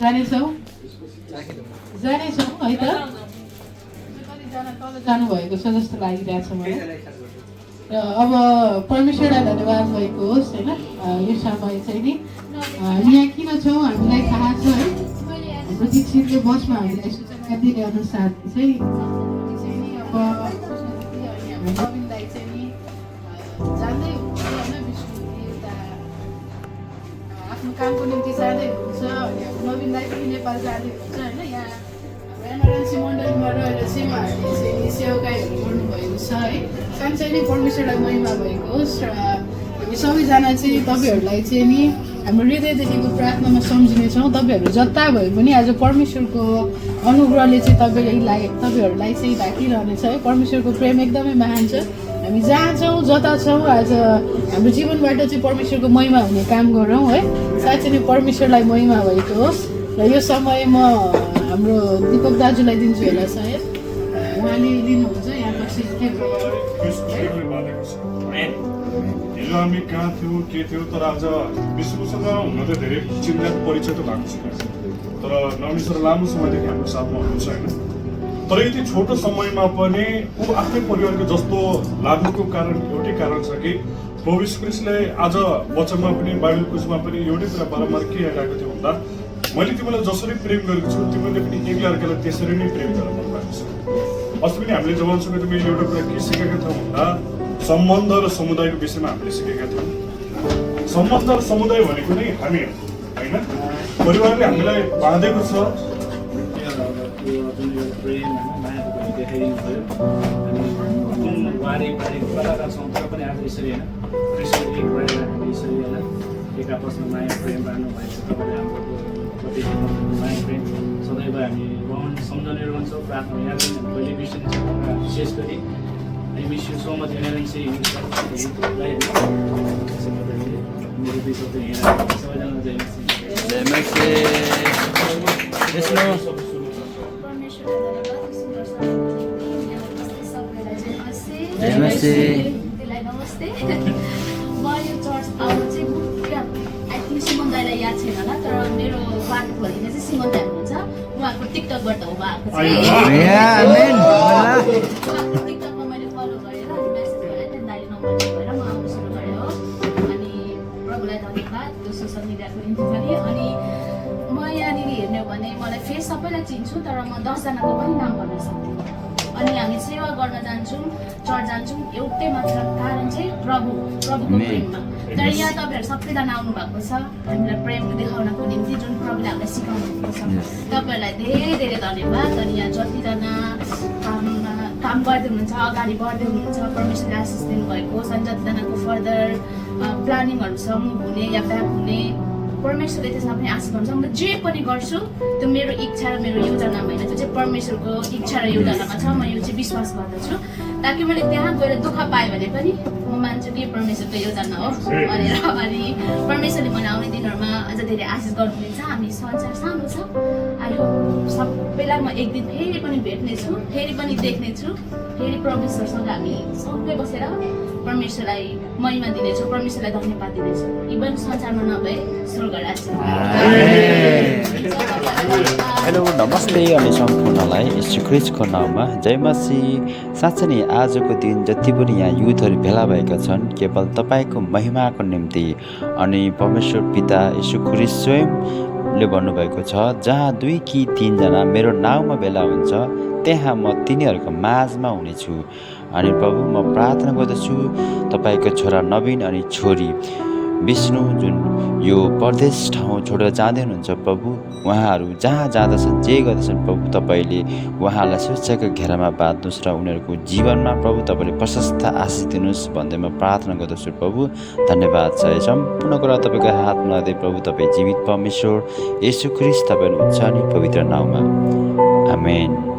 जानेछौँ है त कतिजना तल जानुभएको छ जस्तो लागिरहेछ मलाई। र अब परमेश्वरलाई धन्यवाद भएको होस् होइन। यो समय चाहिँ नि यहाँ किन छौँ हामीलाई थाहा छ है। हाम्रो दीक्षितले बसमा हामीलाई सूचना दिने अनुसार चाहिँ अब हाम्रो नवीन दाइ चाहिँ नि जाँदै हुन्छ होइन विष्णु एउटा आफ्नो कामको निम्ति जाँदै हुन्छ। अनि अब नवीन दाइ पनि नेपाल जाँदै हुन्छ होइन। यहाँ एमआरएनसी मण्डलीमा रहेर चाहिँ उहाँहरूले चाहिँ सेवाकाईहरू गर्नुभएको छ है। साँच्चै नै परमेश्वरलाई महिमा भएको होस्। र हामी सबैजना चाहिँ तपाईँहरूलाई चाहिँ नि हाम्रो हृदयदेखिको प्रार्थनामा सम्झिनेछौँ। तपाईँहरू जता भए पनि आज परमेश्वरको अनुग्रहले चाहिँ तपाईँहरूलाई चाहिँ ढाकिरहनेछ है। परमेश्वरको प्रेम एकदमै महान छ। हामी जहाँ छौँ जता छौँ आज हाम्रो जीवनबाट चाहिँ परमेश्वरको महिमा हुने काम गरौँ है। साँच्चै नै परमेश्वरलाई महिमा भएको होस्। र यो समय म हाम्रो दिपक दाजुलाई दिन्छु होला सायद उहाँले लिनुहुन्छ यहाँ पछि के हिजो हामी कहाँ थियौँ के थियो तर आज विष्णुसँग हुन त धेरै चिन्ताको परिचय त भएको छैन। तर नवीश्वर लामो समयदेखि हाम्रो साथमा हुनुहुन्छ होइन। तर यति छोटो समयमा पनि ऊ आफ्नै परिवारको जस्तो लाग्नुको कारण एउटै कारण छ कि प्रभु यीशु ख्रीष्टले आज वचनमा पनि बाइबल कुजमा पनि एउटै कुरा बारम्बार के आइरहेको थियो भन्दा मैले तिमीलाई जसरी प्रेम गरेको छु तिमीले पनि एक्लै अर्कालाई त्यसरी नै प्रेम गरेर मनलागेको छ। अस्ति पनि हामीले जवानसँग मैले एउटा कुरा के सिकेका थियौँ भन्दा सम्बन्ध र समुदायको विषयमा हामीले सिकेका थियौँ। सम्बन्ध र समुदाय भनेको नै हामी होइन। परिवारले हामीलाई बाँधेको छ। कलाकार छौँ तर पनि आज यसरी होइन कृष्ण एक भएर हामीले यसरी होइन एक आपसमा माया प्रेम बाँड्नु भएको छ। तपाईँले हाम्रो प्रति माया प्रेम सदैव हामी सम्झने रहन्छौँ। प्रार्थना याद पहिले बिर्सिन्छौँ। र विशेष गरी I miss you so much NLNC इङ्ग्लिसलाई मेरो दुई शब्द हेरेर सबैजना नमस्ते। म यो चर्च आउनु चाहिँ मुख्य आई थिङ्क सिमन दाईलाई याद छैन होला तर मेरो वार्ड भरिने चाहिँ सिमन दाई हुनुहुन्छ। उहाँको टिकटकबाट हो उहाँको चाहिँ टिकटकमा मैले फलो गरेर अनि मेसेज गरेँ त्यहाँदेखि दाइले नम्बर भएर म आउनु सुरु गरेँ हो। अनि प्रभुलाई धन्यवाद त्यो सोसियल मिडियाको निम्ति पनि। अनि म यहाँनिर हेर्ने हो भने मलाई फेस सबैलाई चिन्छु तर म 10जनाको पनि नाम भन्न सक्दिनँ। अनि हामी सेवा गर्न जान्छौँ चर्च जान्छौँ एउटै मात्र कारण चाहिँ प्रभुको प्रेममा। तर यहाँ तपाईँहरू सबैजना आउनु भएको छ हामीलाई प्रेम देखाउनको निम्ति जुन प्रभुले हामीलाई सिकाउनु भएको छ। तपाईँहरूलाई धेरै धेरै धन्यवाद। अनि यहाँ जतिजना काम गर्दै हुनुहुन्छ अगाडि बढ्दै हुनुहुन्छ परमेश्वरले आशिष दिनुभएको होस्। अनि जतिजनाको फर्दर प्लानिङहरू छ मुभ हुने या ब्याक हुने परमेश्वरले त्यसमा पनि आशिष गर्नुहुन्छ। म जे पनि गर्छु त्यो मेरो इच्छा र मेरो योजनामा होइन त्यो चाहिँ परमेश्वरको इच्छा र योजनामा छ। म यो चाहिँ विश्वास गर्दछु ताकि मैले त्यहाँ गएर दुःख पाएँ भने पनि म मान्छु कि परमेश्वरको योजना हो भनेर। अनि परमेश्वरले मलाई आउने दिनहरूमा अझ धेरै आशिष गर्नुहुन्छ। हामी संसार सानो छ आयो सबैलाई म एक दिन फेरि पनि भेट्नेछु फेरि पनि देख्नेछु फेरि परमेश्वरसँग हामी सँगै बसेर परमेश्वरलाई महिमा दिनेछौँ परमेश्वरलाई धन्यवाद दिनेछौँ इभन संसारमा नभए स्वर्ग राज्यमा। हेलो नमस्ते अनि सम्पूर्णलाई यीशु ख्रीष्टको नाममा जय मसीह। साँच्चै नै आजको दिन जति पनि यहाँ युथहरू भेला भएका छन् केवल तपाईँको महिमाको निम्ति। अनि परमेश्वर पिता यीशु ख्रीष्ट स्वयंले भन्नुभएको छ जहाँ 2 कि 3 जना मेरो नाउँमा भेला हुन्छ त्यहाँ म तिनीहरूको माझमा हुनेछु। अनि प्रभु म प्रार्थना गर्दछु तपाईँको छोरा नवीन अनि छोरी विष्णु जुन यो परदेश ठाउँ छोडेर जाँदै हुनुहुन्छ प्रभु उहाँहरू जहाँ जाँदछन् जे गर्दछन् प्रभु तपाईँले उहाँलाई सुरक्षाको घेरामा बाँध्नुहोस् र उनीहरूको जीवनमा प्रभु तपाईँले प्रशस्त आशिष दिनुहोस् भन्दै म प्रार्थना गर्दछु प्रभु। धन्यवाद छ सम्पूर्ण कुरा तपाईँको हातमा दिए प्रभु तपाईँ जीवित परमेश्वर यीशु ख्रीष्ट तपाईँ हुन्छ नि पवित्र नाउँमा आमेन।